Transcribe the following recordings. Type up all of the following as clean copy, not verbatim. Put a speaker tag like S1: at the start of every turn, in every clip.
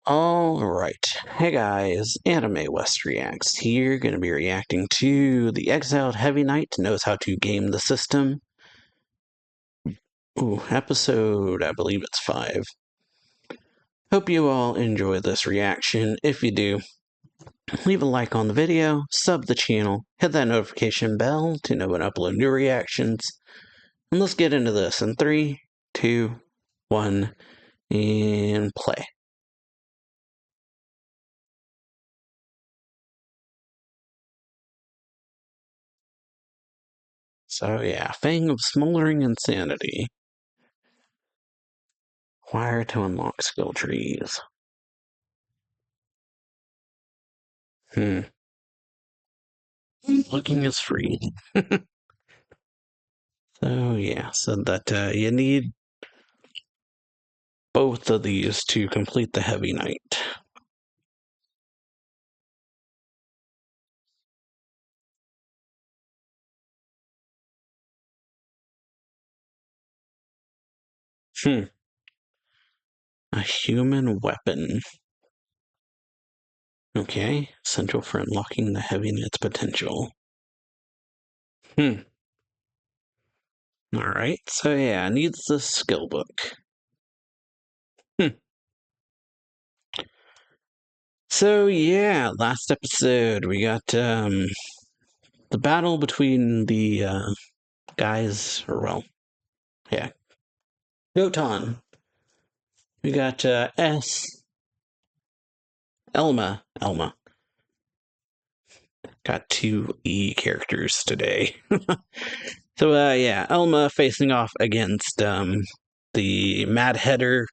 S1: Alright, hey guys, AnimeWestReacts here, gonna be reacting to the Exiled Heavy Knight Knows How to Game the System. Ooh, episode, I believe it's 5. Hope you all enjoy this reaction. If you do, leave a like on the video, sub the channel, hit that notification bell to know when I upload new reactions, and let's get into this in 3, 2, 1, and play. So yeah, Fang of Smoldering Insanity. Wire to unlock skill trees. Looking is free. So yeah, so that you need both of these to complete the Heavy Knight. A human weapon. Okay, essential for unlocking the Heavy Knight's potential. Alright, so yeah, needs the skill book. So yeah, last episode we got the battle between the guys, or well, yeah, Gotan. We got Elyma. Got two E characters today. So yeah, Elyma facing off against the Mad Header,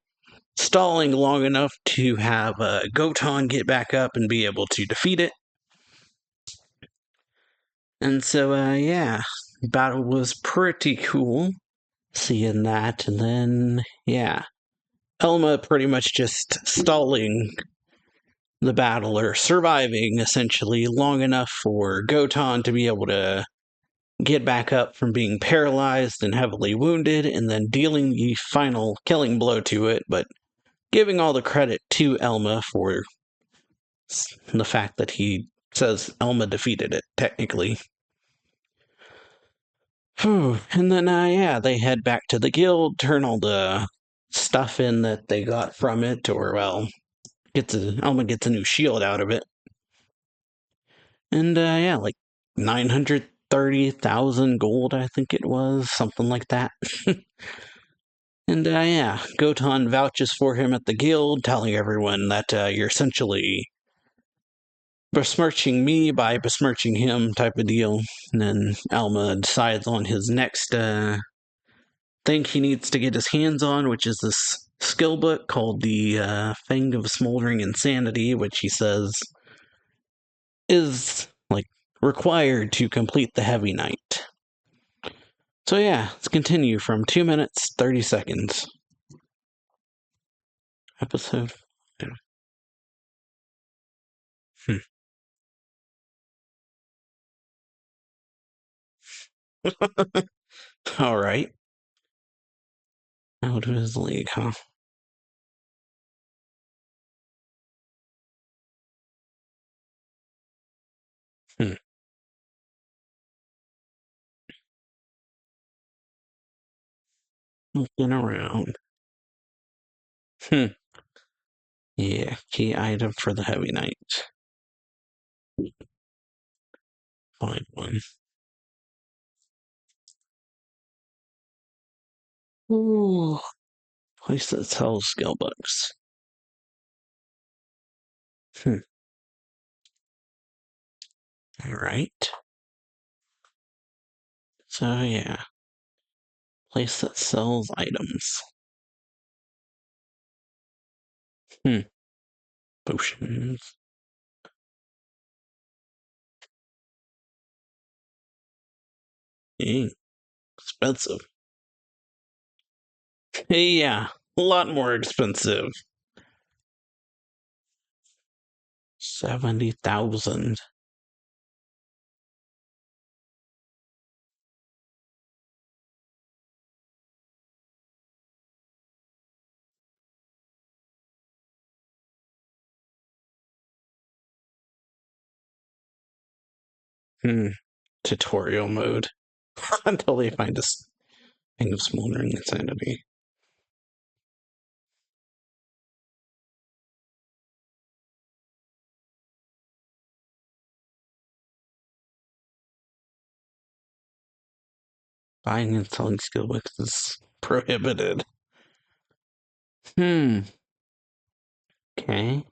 S1: stalling long enough to have Gotan get back up and be able to defeat it. And so yeah, battle was pretty cool seeing that, and then yeah, Elyma pretty much just stalling the battle, or surviving essentially long enough for Gotan to be able to get back up from being paralyzed and heavily wounded, and then dealing the final killing blow to it, but giving all the credit to Elyma for the fact that he says Elyma defeated it, technically. And then, yeah, they head back to the guild, turn all the stuff in that they got from it, or, well, Elyma gets a new shield out of it. And, yeah, like 930,000 gold, I think it was, something like that. And yeah, Gotan vouches for him at the guild, telling everyone that you're essentially besmirching me by besmirching him, type of deal. And then Elyma decides on his next thing he needs to get his hands on, which is this skill book called the Fang of Smoldering Insanity, which he says is like required to complete the Heavy Knight. So yeah, let's continue from 2 minutes 30 seconds. Episode. All right. Out of his league, huh? Looking around. Yeah, key item for the Heavy Knight. Find one. Ooh. Place that sells skill books. Alright. So yeah. Place that sells items. Potions. Dang. Expensive. Yeah, a lot more expensive. 70,000. Hmm. Tutorial mode. Until they find a thing of smoldering insanity. Buying and selling skill books is prohibited. Hmm. Okay.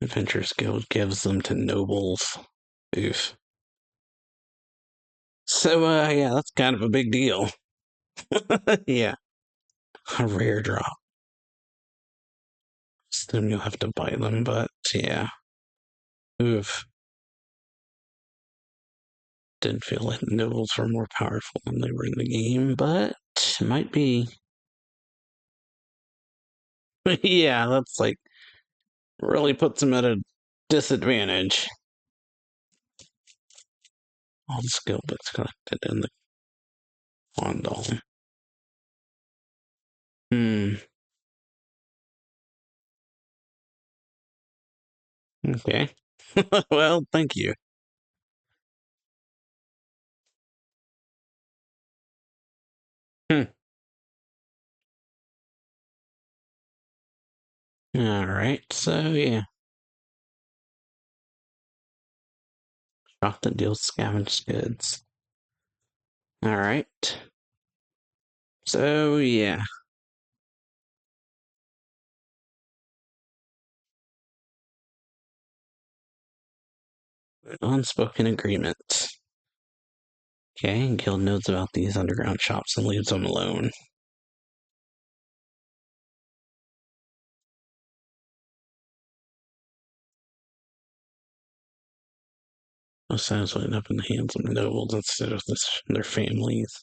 S1: Adventure Guild gives them to nobles. Oof. So, yeah, that's kind of a big deal. Yeah. A rare drop. Assume you'll have to buy them, but yeah. Oof. Didn't feel like nobles were more powerful when they were in the game, but it might be. Yeah, that's like really puts them at a disadvantage. All the skill books collected in the Wandal. Hmm. Okay. Well, thank you. Hmm. All right. So yeah, shop that deals scavenged goods. All right. So yeah, unspoken agreement. Okay, guild knows about these underground shops and leaves them alone. Most times end up in the hands of nobles instead of their families.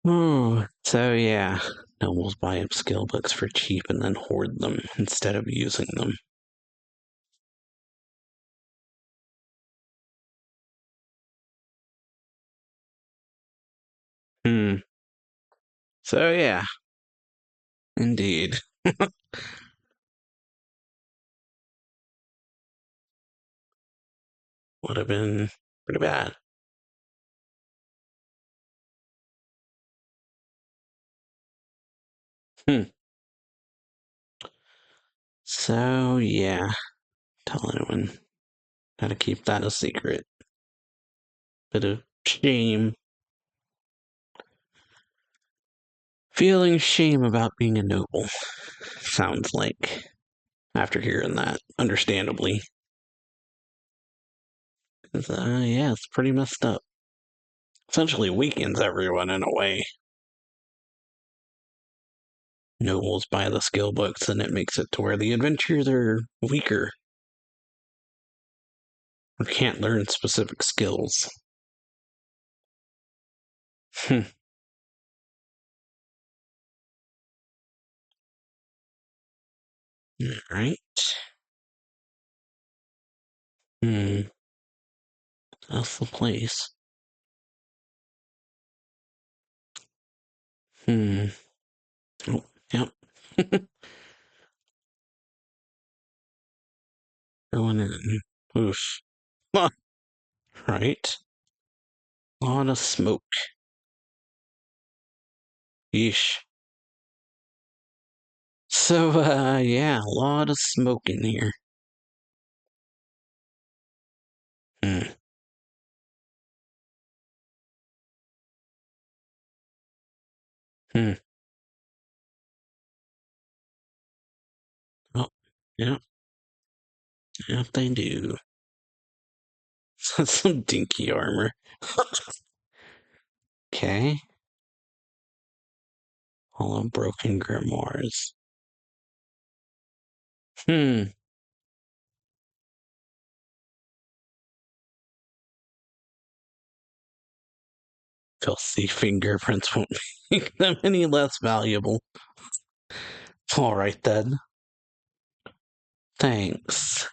S1: Oh, so yeah, nobles buy up skill books for cheap and then hoard them instead of using them. Hmm. So yeah, indeed, would have been pretty bad. Hmm. So yeah, tell anyone how to keep that a secret. Bit of shame. Feeling shame about being a noble. Sounds like after hearing that, understandably. 'Cause, yeah, it's pretty messed up. Essentially weakens everyone in a way. Nobles buy the skill books, and it makes it to where the adventurers are weaker or can't learn specific skills. Hmm. Right? Hmm. That's the place. Hmm. Oh, yep. Going in. Oof. Right? A lot of smoke. Yeesh. So, yeah, a lot of smoke in here. Hmm. Hmm. Oh, yeah, yeah, they do. Some dinky armor. Okay. All of broken grimoires. Hmm. Filthy fingerprints won't make them any less valuable. All right then. Thanks.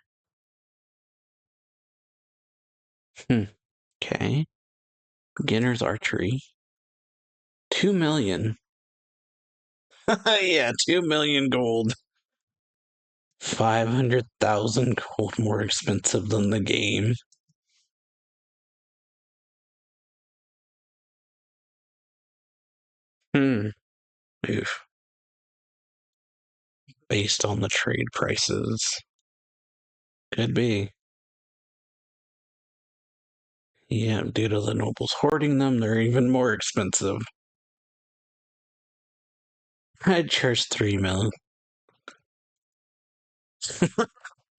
S1: Hmm. Okay. Beginner's archery. 2 million. Yeah, 2 million gold. 500,000 gold more expensive than the game. Hmm. Oof. Based on the trade prices. Could be. Yeah, due to the nobles hoarding them, they're even more expensive. I'd charge 3 mil.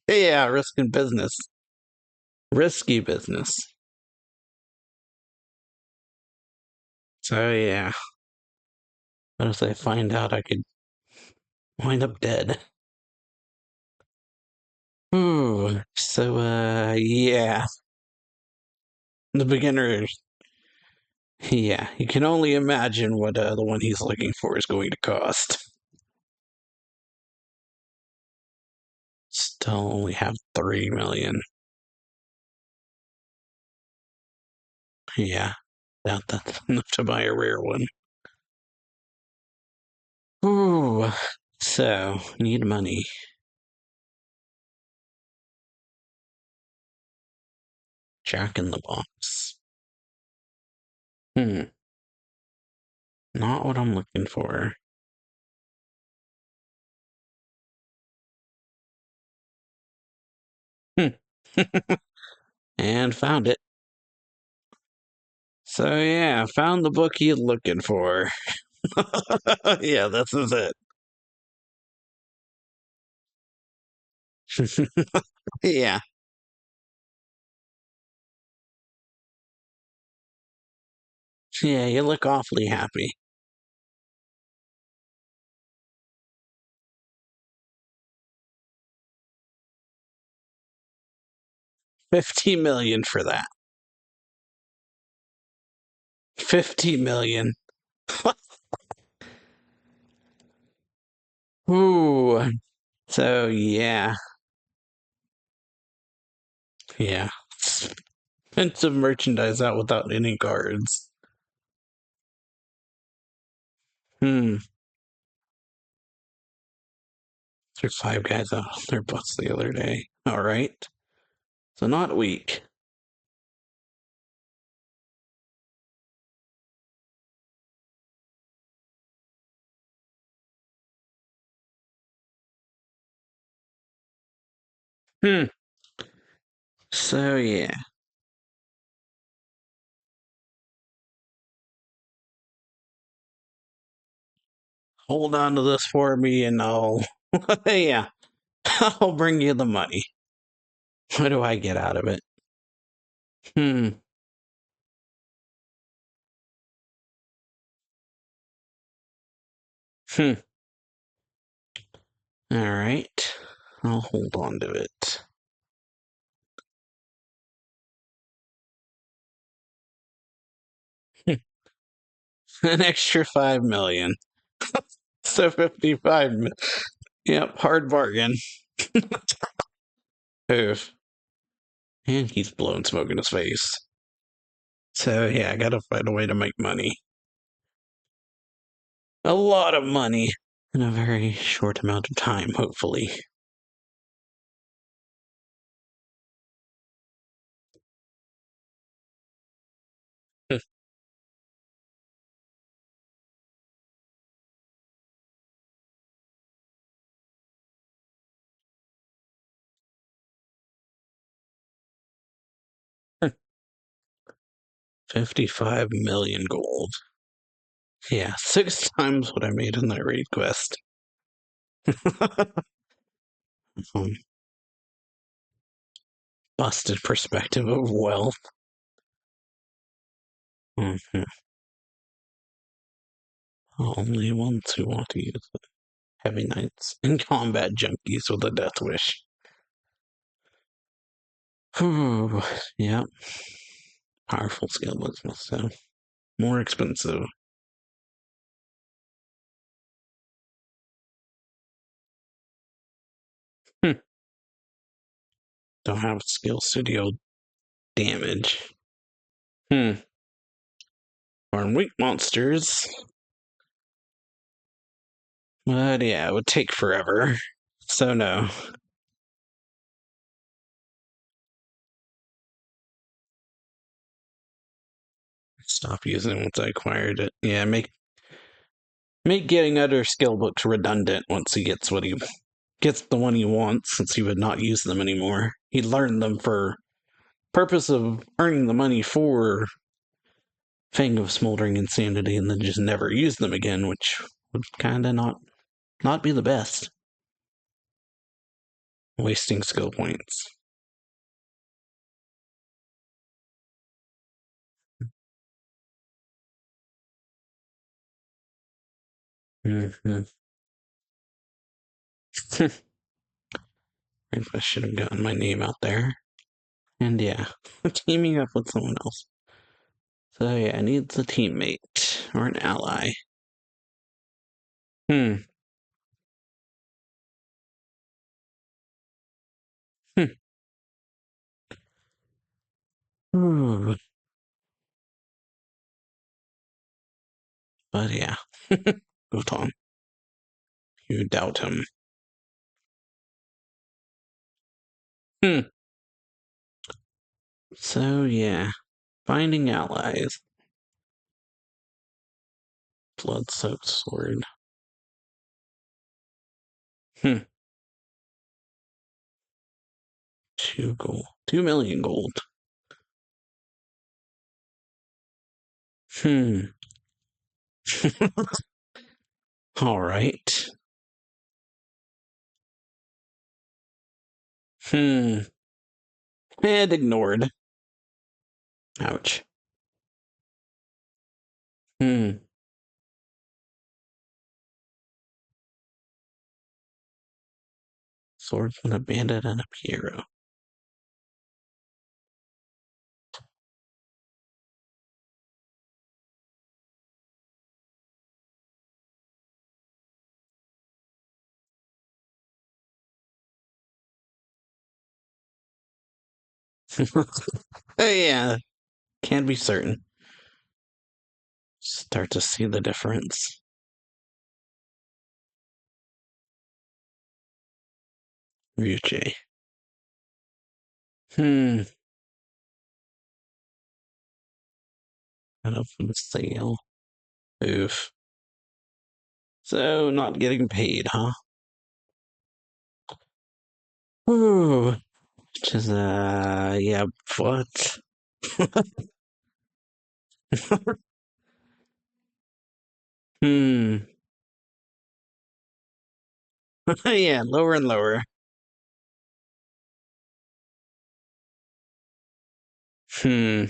S1: Yeah, risking business. Risky business. So yeah. What if they find out I could wind up dead? Ooh. So yeah. The beginner, yeah, you can only imagine what the one he's looking for is going to cost. Still only have 3 million. Yeah, doubt that's enough to buy a rare one. Ooh, so need money. Jack in the box. Hmm, not what I'm looking for. Hmm. And found it. So yeah, found the book you're looking for. Yeah, this is it. Yeah, yeah, you look awfully happy. 50 million for that. 50 million. Ooh. So yeah, yeah. Expensive merchandise out without any cards. Hmm. There's 5 guys out on their butts the other day. All right. So not weak. Hmm. So yeah. Hold on to this for me and I'll yeah. I'll bring you the money. What do I get out of it? Hmm. Hmm. All right. I'll hold on to it. An extra 5 million. So 55. Yep, hard bargain. Oof. And he's blowing smoke in his face. So yeah, I gotta find a way to make money. A lot of money in a very short amount of time, hopefully. 55 million gold. Yeah, 6 times what I made in that raid quest. um, Busted perspective of wealth. Mhm. Only ones who want to use it. Heavy knights and combat junkies with a death wish. Whew. Yep. Powerful skill business, so more expensive. Hmm. Don't have skills to deal damage. Hmm. Farm weak monsters. But yeah, it would take forever. So no. Stop using it once I acquired it. Yeah, make getting other skill books redundant once he gets what he gets the one he wants, since he would not use them anymore. He learned them for purpose of earning the money for Fang of Smoldering Insanity, and then just never use them again, which would kind of not be the best. Wasting skill points. Mm-hmm. I should have gotten my name out there. And yeah, teaming up with someone else. So yeah, I need a teammate or an ally. Hmm. Hmm. Ooh. But yeah. Go Tom. You doubt him. Hmm. So yeah. Finding allies. Blood soaked sword. Hmm. 2 gold. 2 million gold. Hmm. All right. Hmm. And ignored. Ouch. Hmm. Swordsman, a bandit, and a hero. Yeah. Can't be certain. Start to see the difference. Ryuchi. Hmm. Out of the sale. Oof. So not getting paid, huh? Ooh. Which is yeah, what? Hmm. Yeah, lower and lower. Hmm.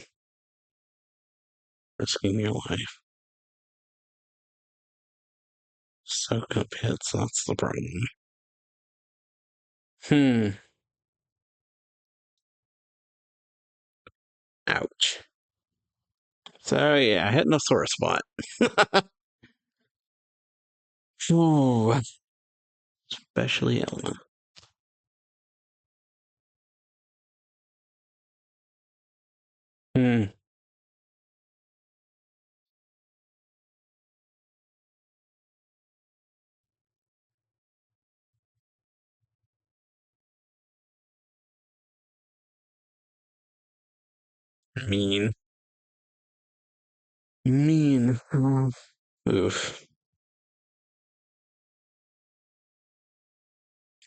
S1: Risking your life. Soak up hits, that's the problem. Hmm. Ouch. So yeah, hitting a sore spot. Ooh. Especially Elma. Hmm. Mean. Mean. Oof.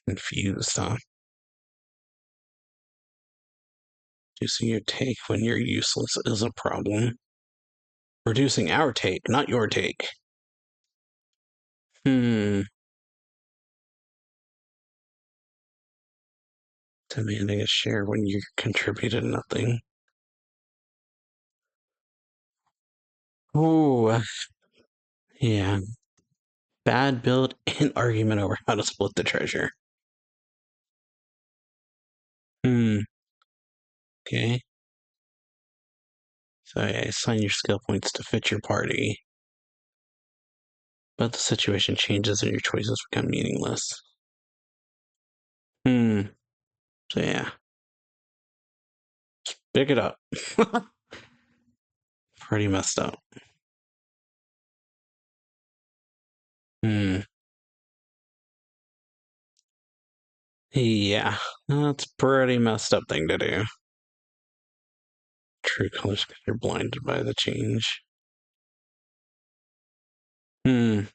S1: Confused, huh? Reducing your take when you're useless is a problem. Reducing our take, not your take. Hmm. Demanding a share when you contributed nothing. Ooh. Yeah. Bad build and argument over how to split the treasure. Hmm. Okay. So yeah, assign your skill points to fit your party. But the situation changes and your choices become meaningless. Hmm. So yeah. Pick it up. Pretty messed up. Hmm. Yeah, that's a pretty messed up thing to do. True colors because you're blinded by the change. Hmm.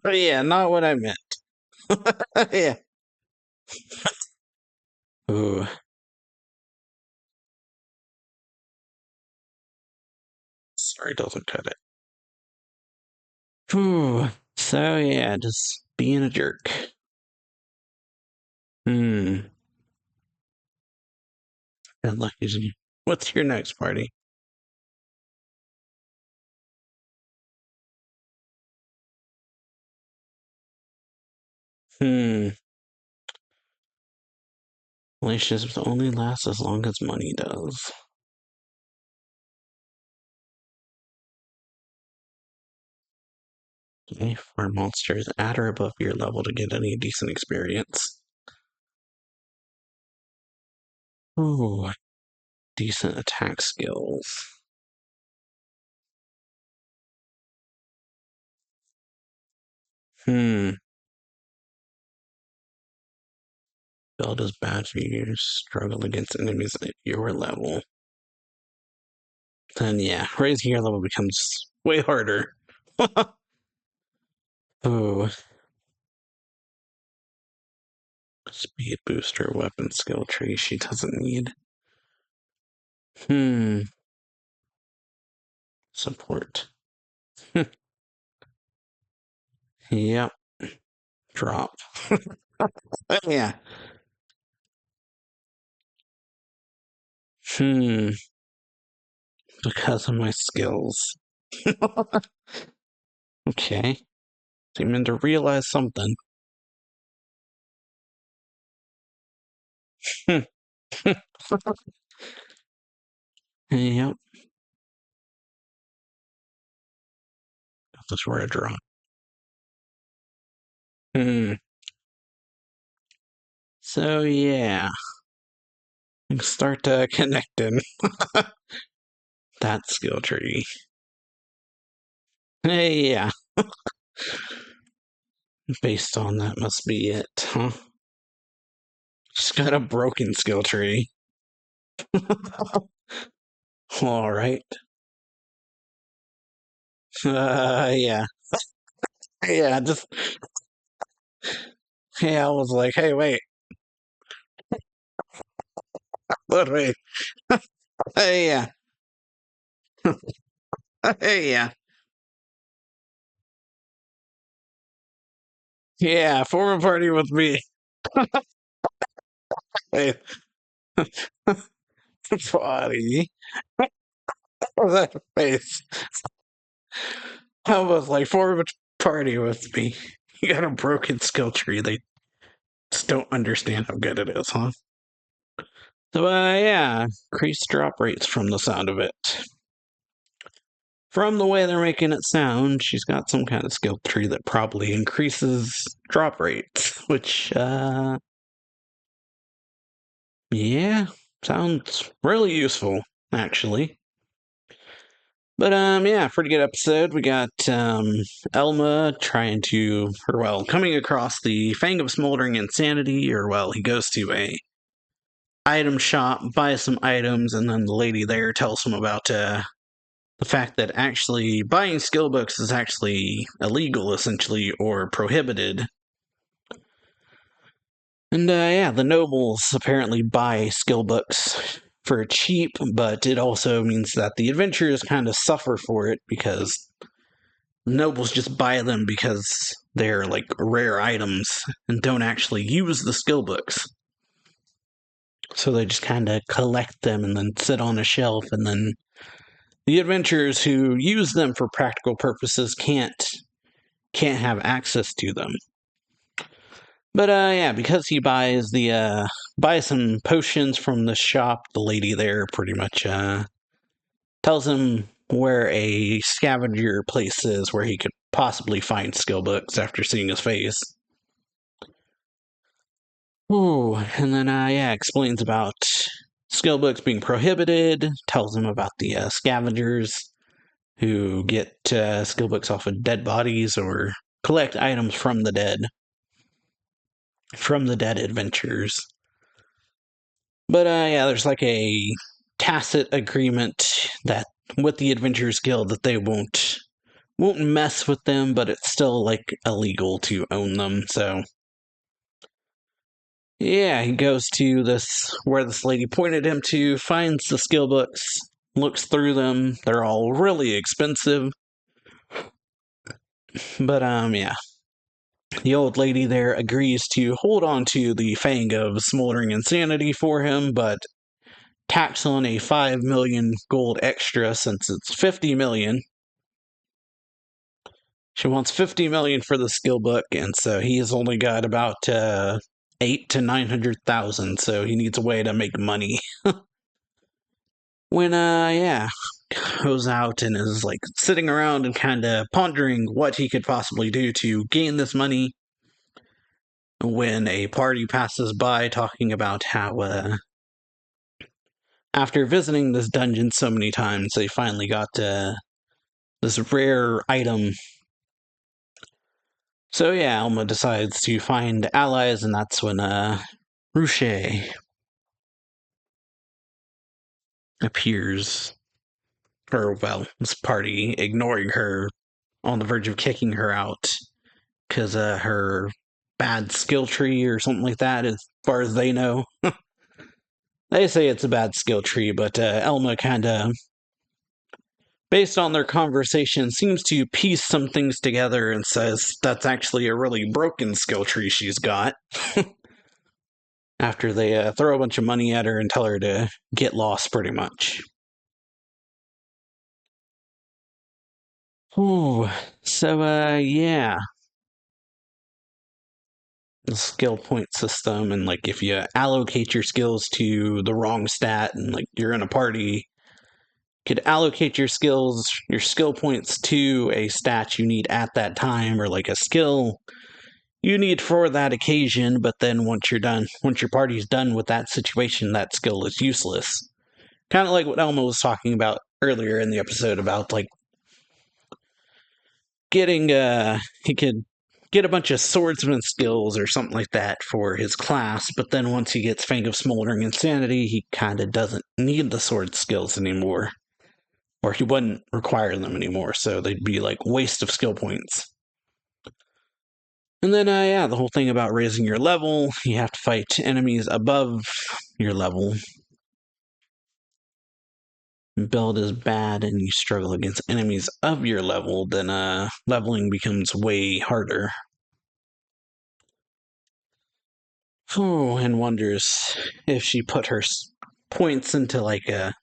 S1: Yeah, not what I meant. Yeah. Ooh. Sorry, doesn't cut it. Ooh. So yeah, just being a jerk. Hmm. And lucky. What's your next party? Hmm. Relationships only last as long as money does. Okay, for monsters at or above your level to get any decent experience. Ooh, decent attack skills. Hmm. Build is bad for you. Struggle against enemies at your level. Then yeah, raising your level becomes way harder. Ooh. Speed booster, weapon skill tree she doesn't need. Hmm. Support. Yep. Drop. Yeah. Hmm. Because of my skills. Okay. Seeming to realize something. Hmm. Yep. That's where I drop. Hmm. So yeah. Start connecting that skill tree. Hey, yeah. Based on that must be it, huh? Just got a broken skill tree. All right. Yeah. Yeah, just yeah, I was like, hey, wait, wait. Hey, yeah. Hey, yeah. Yeah, form a party with me. Hey, party. That face. I was like, form a party with me. You got a broken skill tree. They just don't understand how good it is, huh? So, yeah, increased drop rates from the sound of it. From the way they're making it sound, she's got some kind of skill tree that probably increases drop rates, which, yeah, sounds really useful, actually. But, yeah, pretty good episode. We got, Elma trying to, or well, coming across the Fang of Smoldering Insanity, or well, he goes to a item shop, buys some items, and then the lady there tells him about, the fact that actually buying skill books is actually illegal, essentially, or prohibited. And yeah, the nobles apparently buy skill books for cheap, but it also means that the adventurers kind of suffer for it because the nobles just buy them because they're like rare items and don't actually use the skill books. So they just kind of collect them and then sit on a shelf, and then the adventurers who use them for practical purposes can't have access to them. But yeah, because he buys some potions from the shop, the lady there pretty much tells him where a scavenger place is where he could possibly find skill books after seeing his face. Ooh, and then, yeah, explains about skill books being prohibited, tells him about the scavengers who get skill books off of dead bodies or collect items from the dead adventures. But yeah, there's like a tacit agreement that with the Adventurers Guild that they won't mess with them, but it's still like illegal to own them. So yeah, he goes to where this lady pointed him to, finds the skill books, looks through them. They're all really expensive. But yeah. The old lady there agrees to hold on to the Fang of Smoldering Insanity for him, but tacks on a 5 million gold extra since it's 50 million. She wants 50 million for the skill book, and so he's only got about 8 to 900,000, so he needs a way to make money. When yeah, goes out and is like sitting around and kind of pondering what he could possibly do to gain this money, when a party passes by talking about how after visiting this dungeon so many times, they finally got this rare item. So yeah, Elma decides to find allies, and that's when Ruche appears. Or, well, this party ignoring her, on the verge of kicking her out because her bad skill tree or something like that, as far as they know. They say it's a bad skill tree, but Elma kind of, based on their conversation, seems to piece some things together and says that's actually a really broken skill tree she's got. After they throw a bunch of money at her and tell her to get lost, pretty much. Ooh, so yeah. The skill point system, and like if you allocate your skills to the wrong stat and like you're in a party, you could allocate your skill points to a stat you need at that time, or like a skill you need for that occasion, but then once your party's done with that situation, that skill is useless. Kind of like what Elma was talking about earlier in the episode about like getting he could get a bunch of swordsman skills or something like that for his class, but then once he gets Fang of Smoldering Insanity, he kind of doesn't need the sword skills anymore. Or he wouldn't require them anymore, so they'd be like waste of skill points. And then, yeah, the whole thing about raising your level, you have to fight enemies above your level. Build is bad and you struggle against enemies of your level, then leveling becomes way harder. Oh, and wonders if she put her points into like a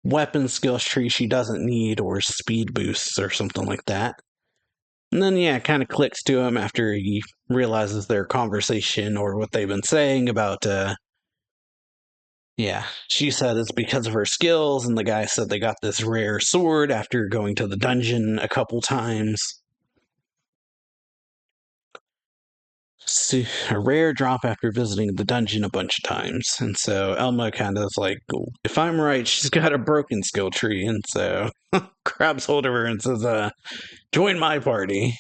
S1: weapon skills tree she doesn't need, or speed boosts or something like that. And then, yeah, it kind of clicks to him after he realizes their conversation or what they've been saying about, yeah, she said it's because of her skills, and the guy said they got this rare sword after going to the dungeon a couple times. A rare drop after visiting the dungeon a bunch of times. And so Elma kind of is like, if I'm right, she's got a broken skill tree. And so grabs hold of her and says, join my party.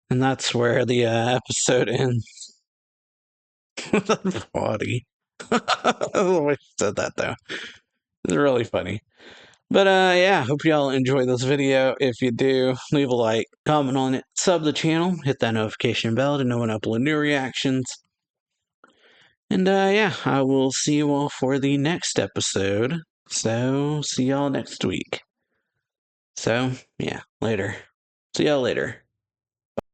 S1: And that's where the episode ends. The body. I love the way she said that, though. It's really funny. But yeah, hope y'all enjoy this video. If you do, leave a like, comment on it, sub the channel, hit that notification bell to know when I upload new reactions. And yeah, I will see you all for the next episode. So, see y'all next week. So, yeah, later. See y'all later.